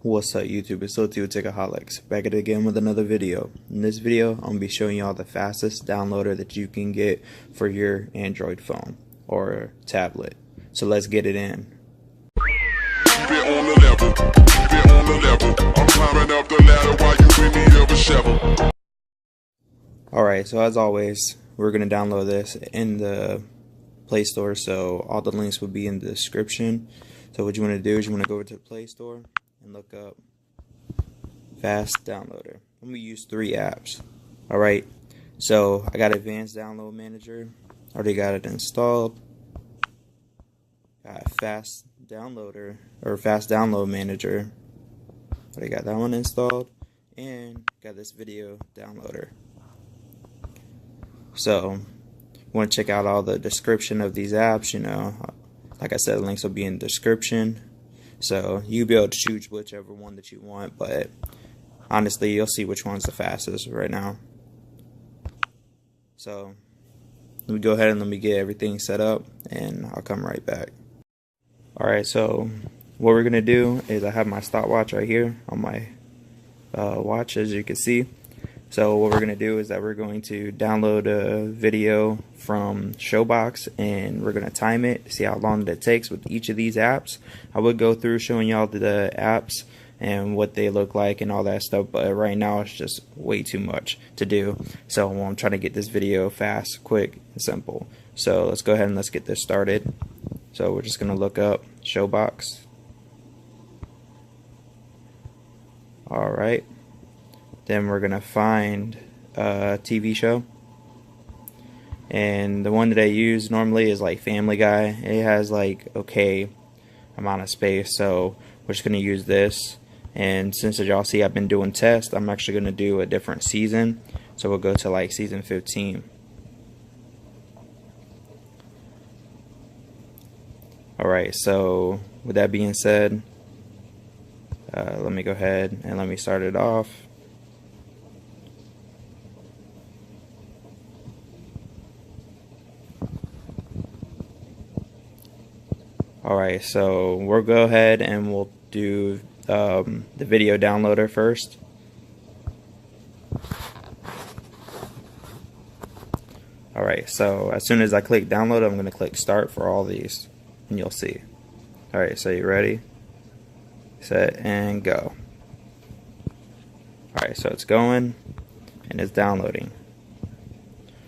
What's up YouTube, it's still Tickaholics, back at it again with another video. In this video, I'm going to be showing y'all the fastest downloader that you can get for your Android phone or tablet. So let's get it in. Keep it on the level, keep it on the level. I'm climbing up the ladder while you with me of a shovel. Alright, so as always, we're going to download this in the Play Store, so all the links will be in the description. So what you want to do is you want to go over to the Play Store and look up Fast Downloader. I'm going to use 3 apps. Alright, so I got Advanced Download Manager, already got it installed. Got Fast Downloader, or Fast Download Manager, already got that one installed. And got this Video Downloader. So, want to check out all the description of these apps, you know. Like I said, the links will be in the description. So, you'll be able to choose whichever one that you want, but honestly, you'll see which one's the fastest right now. So, let me go ahead and let me get everything set up, and I'll come right back. Alright, so what we're going to do is I have my stopwatch right here on my watch, as you can see. So what we're going to do is that we're going to download a video from Showbox, and we're going to time it, see how long it takes with each of these apps. I would go through showing y'all the apps and what they look like and all that stuff, but right now it's just way too much to do. So I'm trying to get this video fast, quick, and simple. So let's go ahead and let's get this started. So we're just going to look up Showbox. Alright. Then we're going to find a TV show. And the one that I use normally is like Family Guy. It has like okay amount of space, so we're just going to use this. And since as y'all see I've been doing tests, I'm actually going to do a different season. So we'll go to like season 15. Alright, so with that being said, let me go ahead and let me start it off. Alright, so we'll go ahead and we'll do the video downloader first. Alright, so as soon as I click download, I'm going to click start for all these, and you'll see. Alright, so you ready? Set and go. Alright, so it's going and it's downloading.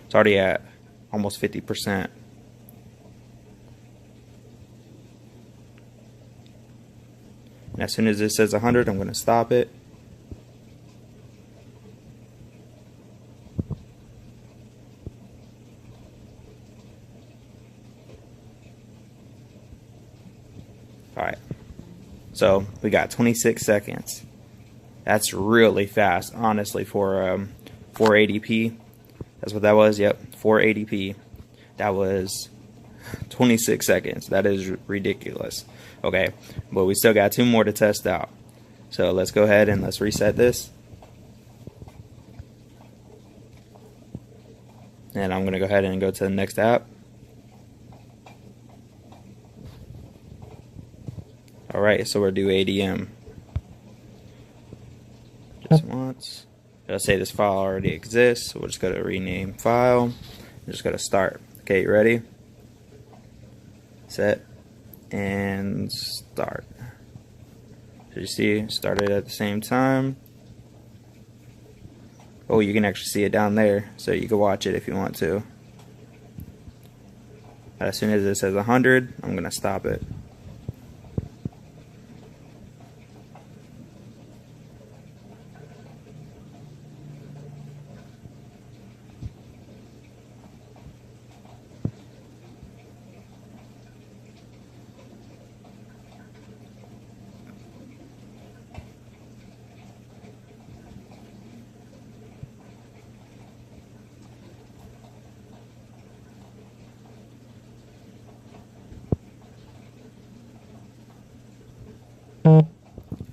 It's already at almost 50%. And as soon as it says 100, I'm going to stop it. Alright, so we got 26 seconds. That's really fast, honestly, for 480p. That's what that was, yep, 480p. That was 26 seconds. That is ridiculous. Okay, but we still got 2 more to test out. So let's go ahead and let's reset this. And I'm going to go ahead and go to the next app. Alright, so we'll do ADM. Just once. It'll say this file already exists, so we'll just go to rename file. And just go to start. Okay, you ready? Set and start. So you see, started at the same time. Oh, you can actually see it down there, so you can watch it if you want to. As soon as it says 100, I'm going to stop it.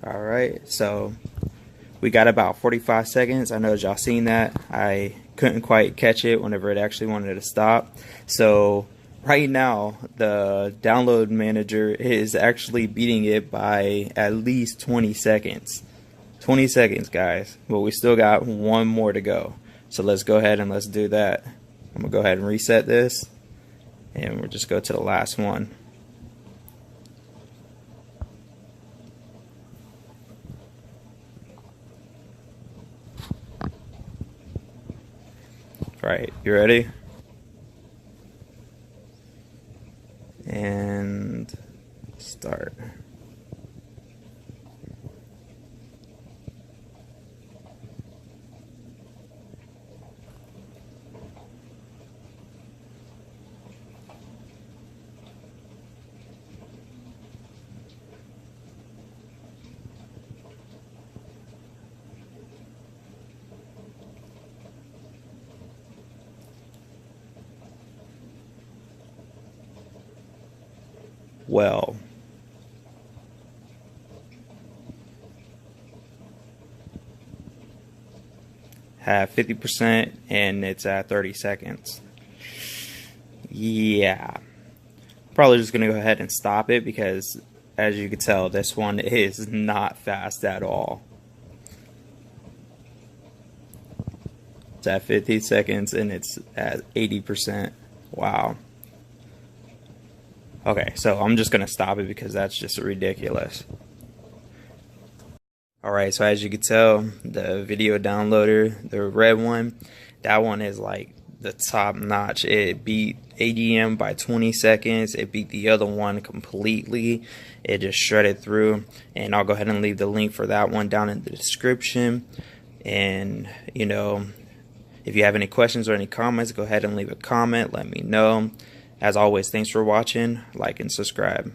Alright, so we got about 45 seconds. I know y'all seen that. I couldn't quite catch it whenever it actually wanted to stop. So right now the download manager is actually beating it by at least 20 seconds. 20 seconds, guys, but we still got one more to go. So let's go ahead and let's do that. I'm gonna go ahead and reset this, and we'll just go to the last one. Right, you ready? And start. Well, have 50% and it's at 30 seconds. Yeah, probably just gonna go ahead and stop it because, as you can tell, this one is not fast at all. It's at 50 seconds and it's at 80%. Wow. Okay, so I'm just gonna stop it because that's just ridiculous. Alright, so as you can tell, the video downloader, the red one, that one is like the top notch. It beat ADM by 20 seconds. It beat the other one completely. It just shredded through, and I'll go ahead and leave the link for that one down in the description. And you know, if you have any questions or any comments, go ahead and leave a comment. Let me know. As always, thanks for watching. Like and subscribe.